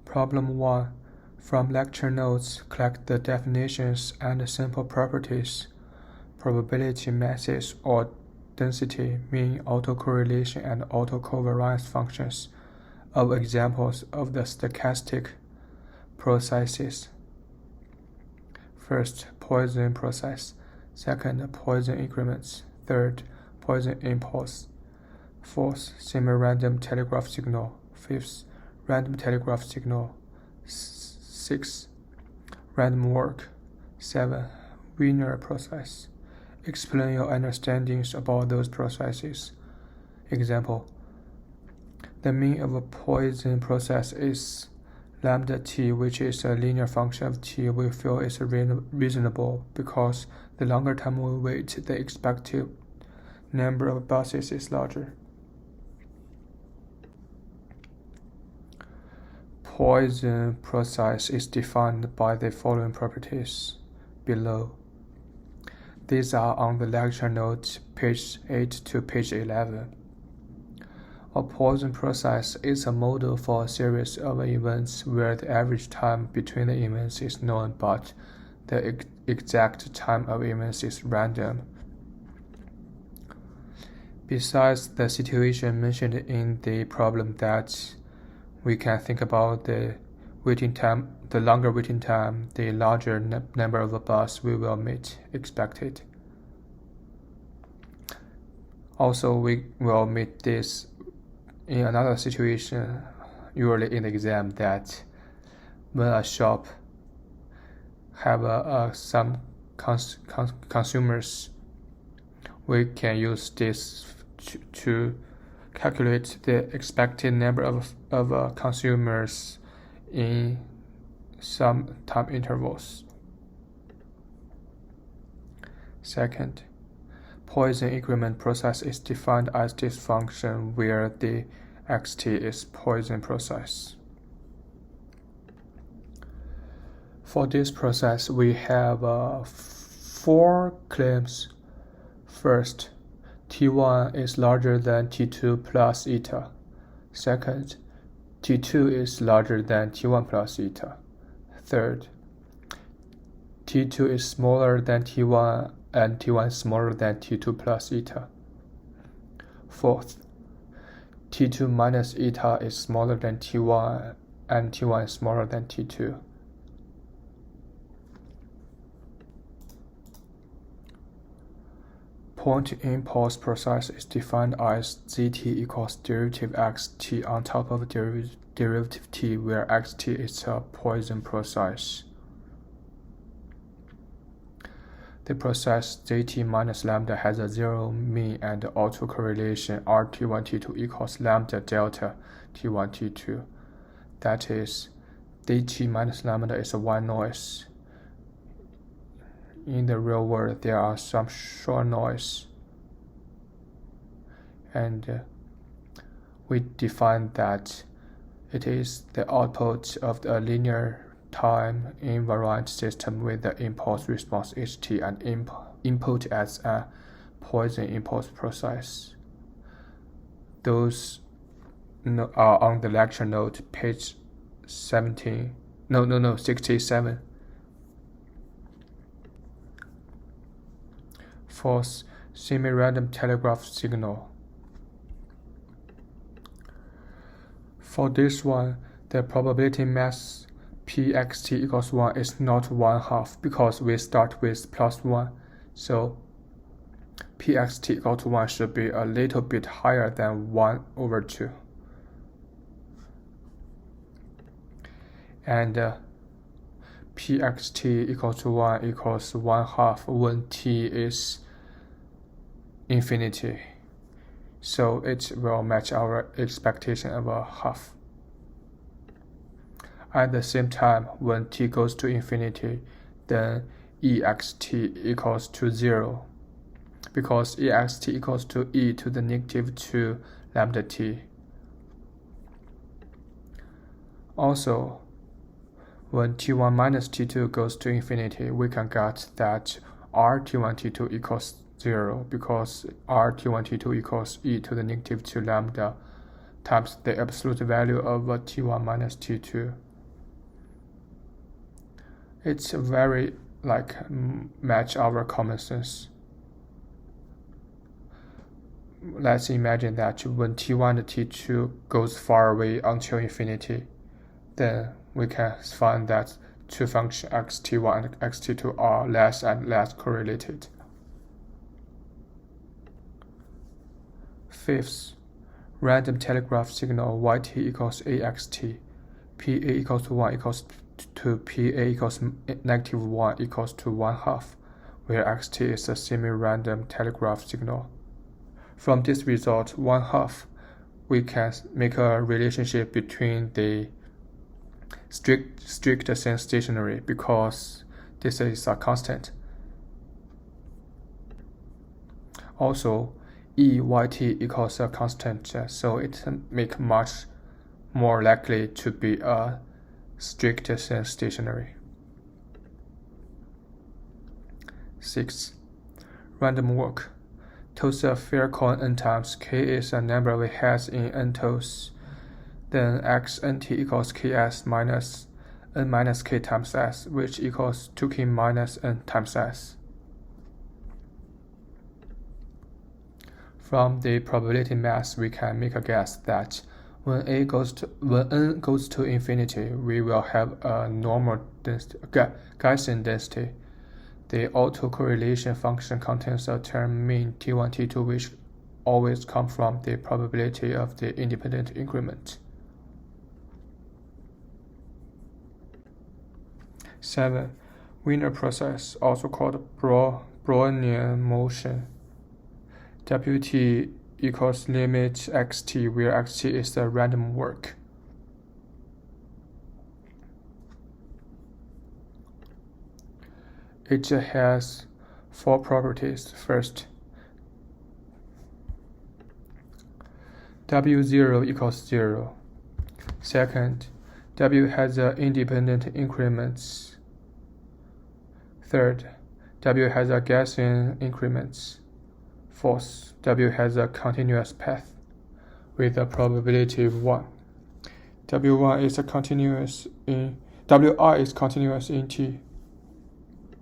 Problem 1. From lecture notes, collect the definitions and simple properties, probability masses or density, mean, autocorrelation, and autocovariance functions of examples of the stochastic processes. First, Poisson process. Second, Poisson increments. Third, Poisson impulse. Fourth, semi-random telegraph signal. Fifth, random telegraph signal. 6. Random walk. 7. Wiener process. Explain your understandings about those processes. Example: the mean of a Poisson process is lambda t, which is a linear function of t. We feel is reasonable because the longer time we wait, the expected number of buses is larger. Poisson process is defined by the following properties below. These are on the lecture notes, page 8 to page 11. A Poisson process is a model for a series of events where the average time between the events is known, but the exact time of events is random. Besides the situation mentioned in the problem that we can think about the waiting time, the longer waiting time, the larger number of buses we will meet expected. Also, we will meet this in another situation, usually in the exam, that when a shop have some consumers, we can use this to calculate the expected number of consumers in some time intervals. Second, Poisson increment process is defined as this function where the xt is Poisson process. For this process, we have 4 claims. First, T1 is larger than T2 plus eta. Second, T2 is larger than T1 plus eta. Third, T2 is smaller than T1 and T1 is smaller than T2 plus eta. Fourth, T2 minus eta is smaller than T1 and T1 is smaller than T2. Point impulse process is defined as zt equals derivative xt on top of derivative t, where xt is a Poisson process. The process zt minus lambda has a zero mean and autocorrelation Rt1 T2 equals lambda delta T1 T2. That is, dt minus lambda is a white noise. In the real world, there are some short noise, and we define that it is the output of a linear time invariant system with the impulse response ht and input as a Poisson impulse process. Those are on the lecture note, page 67. Fourth, semi-random telegraph signal. For this one, the probability mass pxt equals 1 is not 1/2 because we start with plus 1. So pxt equal to 1 should be a little bit higher than 1/2. And pxt equal to 1 equals 1/2 when t is infinity. So it will match our expectation of a half. At the same time, when t goes to infinity, then ext equals to 0, because ext equals to e to the negative 2 lambda t. Also, when t1 minus t2 goes to infinity, we can get that Rt1 T2 equals 0, because Rt1 T2 equals e to the negative 2 lambda times the absolute value of T1 minus T2. It's very match our common sense. Let's imagine that when T1 and T2 goes far away until infinity, then we can find that two functions xt1 and xt2 are less and less correlated. Fifth, random telegraph signal yt equals axt, pa equals 1 equals to pa equals -1 equals to 1/2, where xt is a semi-random telegraph signal. From this result, 1/2, we can make a relationship between the strict and stationary because this is a constant. Also, Eyt equals a constant, so it makes much more likely to be a strict and stationary. 6. Random walk. Toss a fair coin n times. K is a number we has in n toss. Then x nt equals ks minus n minus k times s, which equals 2k minus n times s. From the probability mass, we can make a guess that when n goes to infinity, we will have a normal density, Gaussian density. The autocorrelation function contains a term mean T1, T2, which always comes from the probability of the independent increment. 7. Wiener process, also called Brownian motion. Wt equals limit xt, where xt is the random walk. It has 4 properties. First, W0 equals 0. Second, W has independent increments. Third, W has a Gaussian increments. Fourth, W has a continuous path with a probability of 1. Wi is continuous in T.